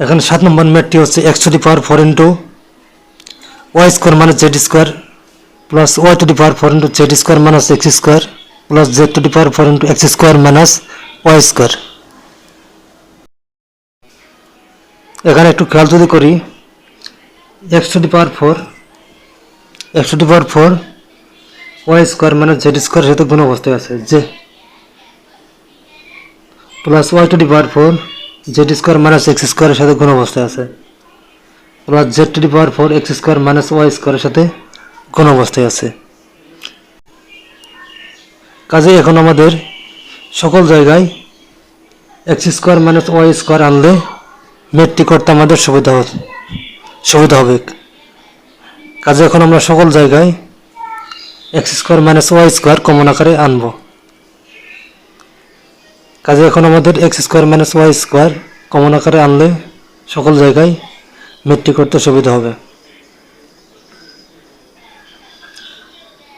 এখানে 7 নম্বর ম্যাথটি হচ্ছে x two the power 4 into y square minus z square plus y two the power 4 into z square minus x square plus z two the power 4 into x square minus y square. এখানে একটু খেয়াল যদি করি, x two the power 4 y square minus z square সাথে গুণ অবস্থায় আছে, যে plus y two the power 4 z square minus x স্কোয়ারের সাথে গুণ অবস্থায় আছে plus z two the power 4 x square minus y স্কোয়ারের সাথে গুণ অবস্থায় আছে। কাজেই এখন আমাদের সকল জায়গায় x square minus y square আনলে ম্যাথটি করতে আমাদের সুবিধা হবে। কাজে এখন আমরা সকল জায়গায় x square minus y square common আকারে আনব। কাজে এখন আমাদের x square minus y square common আকারে আনলে সকল জায়গায় ম্যাথটি করতে সুবিধা হবে।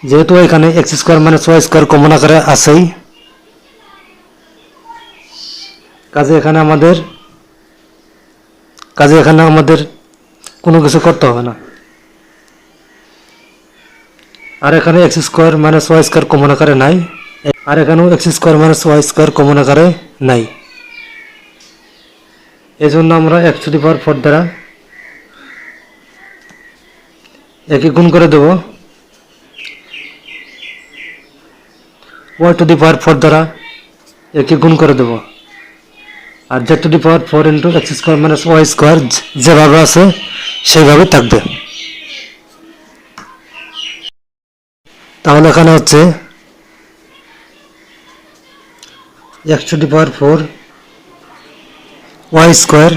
যেহেতু এখানে x square minus y square common আকারে আছেই, কাজে এখানে আমাদের কোনো কিছু করতে হবে না। আর এখানে x square minus y square common আকারে নাই, আর এখানেও x square minus y square common আকারে নাই। এই জন্য আমরা x টু দি পাওয়ার 4 দ্বারা একে গুণ করে দেব, y টু দি পাওয়ার 4 দ্বারা একে গুণ করে দেব, আর z two the power 4 into x square minus y square যেভাবে আছে সেইভাবে থাকবে। তাহলে এখানে হচ্ছে x two the power 4 y square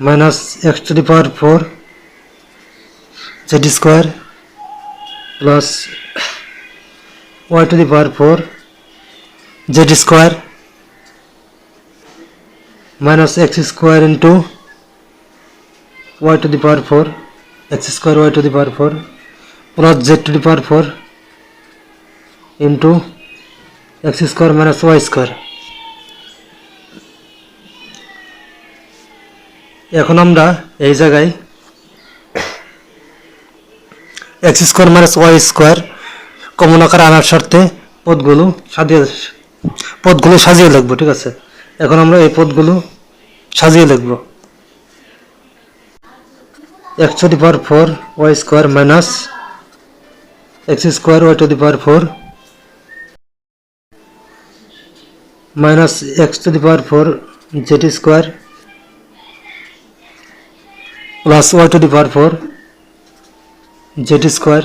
minus x two the power 4 z square plus y two the power 4 z square minus x square into y to the power 4 x square y to the power 4 plus z to the power 4 into x square minus y square। এখন আমরা এই জায়গায় x square minus y square common আকারে আনার স্বার্থে পদগুলো সাজিয়ে লিখব। ঠিক আছে, এখন আমরা এই পদগুলো সাজিয়ে লিখব। x two the power 4 y square minus x square y two the power 4 minus x two the power 4 z square plus y two the power 4 z square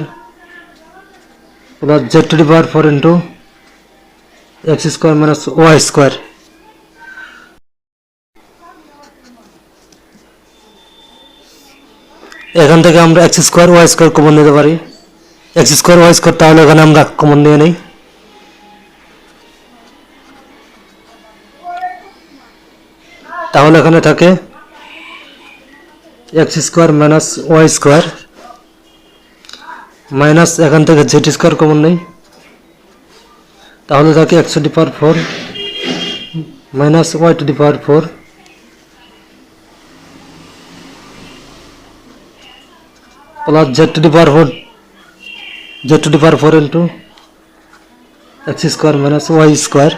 plus z two the power 4 into x square minus y square. এখান থেকে আমরা x square y square common নিতে পারি, x square y square, তাহলে এখানে আমরা common নিয়ে নেই। তাহলে এখানে থাকে x square minus y square minus এখান থেকে z স্কোয়ার কমন নেই, তাহলে থাকে x two the power 4 minus y two the power 4 plus z to the power 4 into x square minus y square।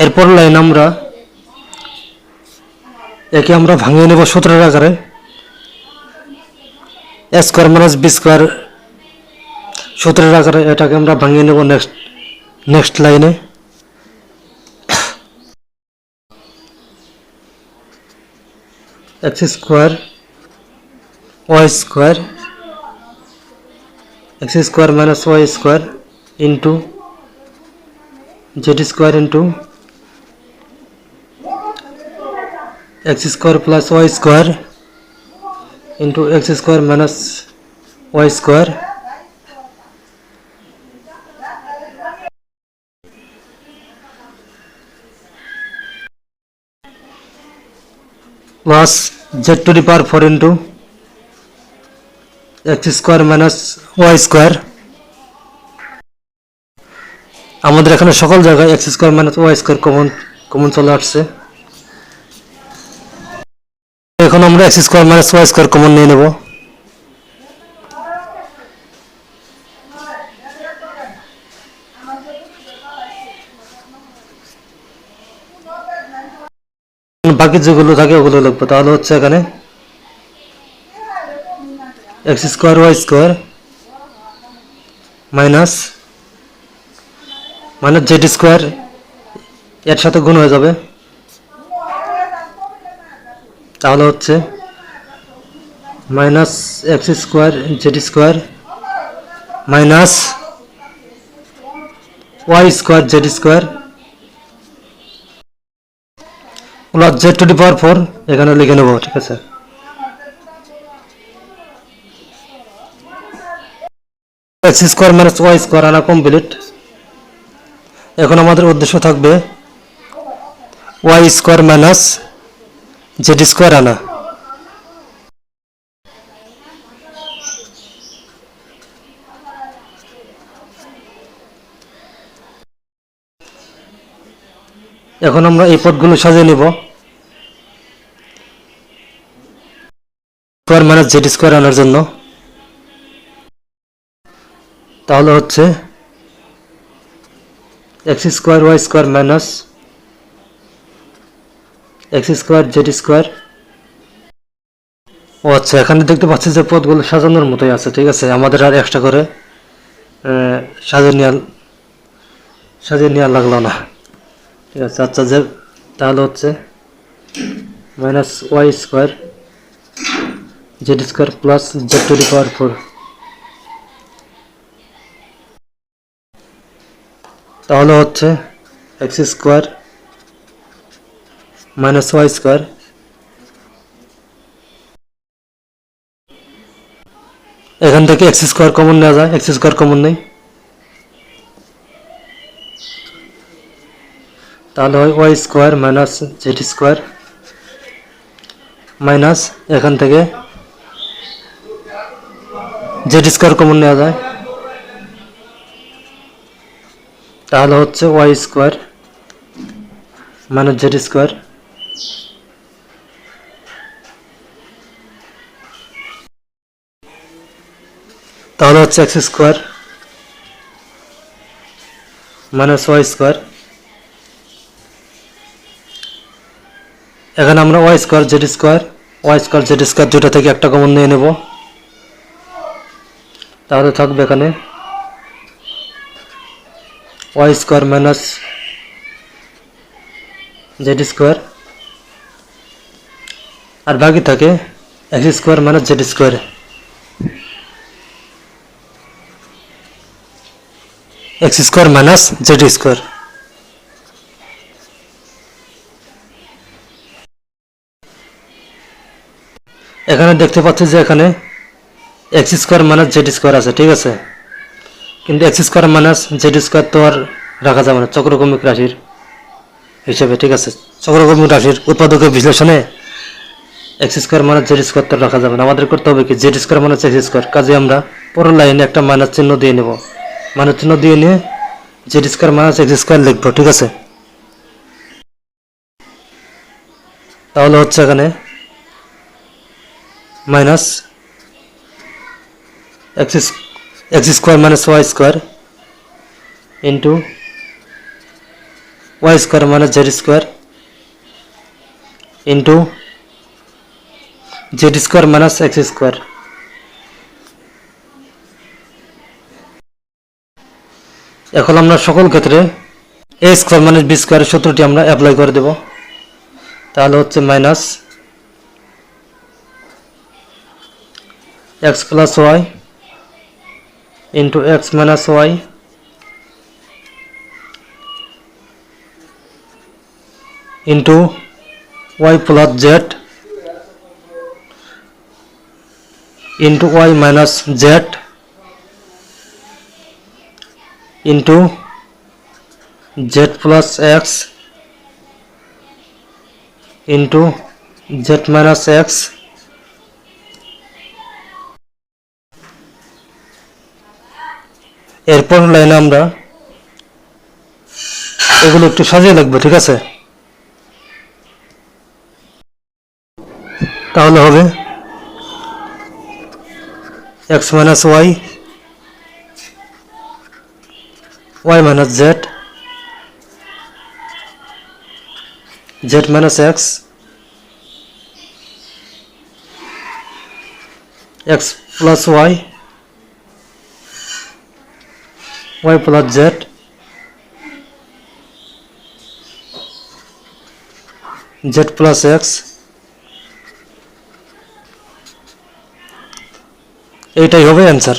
এরপর লাইন আমরা একে আমরা ভাঙিয়ে নেব সূত্রের আকারে, a square minus b square সূত্রের আকারে এটাকে আমরা ভাঙিয়ে নেব নেক্সট লাইনে। x square y square x square minus y square into z square into x square plus y square into x square minus y square plus z to the power 4 into x square minus y square আমাদের এখানে সকল জায়গায় X square minus Y square common common চলে আসছে। এখন আমরা X square minus Y square common নিয়ে নেব। বাকি যেগুলো থাকে ওগুলো লিখবো। তাহলে হচ্ছে এখানে x square y square minus minus Z square এর সাথে গুণ হয়ে যাবে। তাহলে হচ্ছে minus x square z square minus Y square z square plus z to the power 4 এখানে লিখে নেব। ঠিক আছে, x square minus Y square আনা কমপ্লিট। এখন আমাদের উদ্দেশ্য থাকবে y square minus Z square আনা। এখন আমরা এই পদগুলো সাজিয়ে নিব স্কোয়ার মাইনাস জেড স্কোয়ার আনার জন্য। তাহলে হচ্ছে x square y square minus x square z square. ও আচ্ছা, এখানে দেখতে পাচ্ছি যে পদগুলো সাজানোর মতোই আছে। ঠিক আছে, আমাদের আর এক্সট্রা করে সাজিয়ে নেওয়া লাগলো না। ঠিক আছে, আচ্ছা যে তাহলে হচ্ছে minus Y square z square plus z to the power 4। তাহলে হচ্ছে x square minus Y square এখান থেকে এক্স স্কোয়ার কমন নেওয়া যায়, এক্স স্কোয়ার কমন নেই। তাহলে হয় Y square minus Z square minus এখান থেকে জেড স্কোয়ার কমন নেওয়া যায়। তাহলে হচ্ছে Y square minus Z square তাহলে হচ্ছে x square minus Y square. এখানে আমরা ওয়াই স্কোয়ার জেড স্কোয়ার দুটো থেকে একটা কমন নিয়ে নেব। তাহলে থাকবে এখানে y square minus Z square আর বাকি থাকে x square minus Z square. X square minus Z square. এখানে দেখতে পাচ্ছি যে এখানে x square minus Z square আছে। ঠিক আছে, কিন্তু x square minus Z square তো আর রাখা যাবে না চক্রক্রমিক রাশির হিসেবে। ঠিক আছে, চক্রক্রমিক রাশির উৎপাদকের বিশ্লেষণে x square minus Z square তো রাখা যাবে না। আমাদের করতে হবে কি Z square minus x square. কাজে আমরা পরের লাইনে একটা মাইনাস চিহ্ন দিয়ে নেব, মাইনাস চিহ্ন দিয়ে নিয়ে Z square minus x square লিখবো। ঠিক আছে, তাহলে হচ্ছে এখানে minus x square minus Y square into Y square minus Z square into Z square minus x square. এখন আমরা সকল ক্ষেত্রে এ স্কোয়ার মাইনাস বি স্কোয়ারের সূত্রটি আমরা অ্যাপ্লাই করে দেব। তাহলে হচ্ছে minus X plus Y into X minus Y into Y plus Z into Y minus Z into Z plus X into Z minus X এরপর লাইনে আমরা এগুলো একটু সাজিয়ে লিখবো, ঠিক আছে? তাহলে হবে x minus y, y minus z, z minus x, x plus y, y plus z, z plus x, এইটাই হবে অ্যান্সার।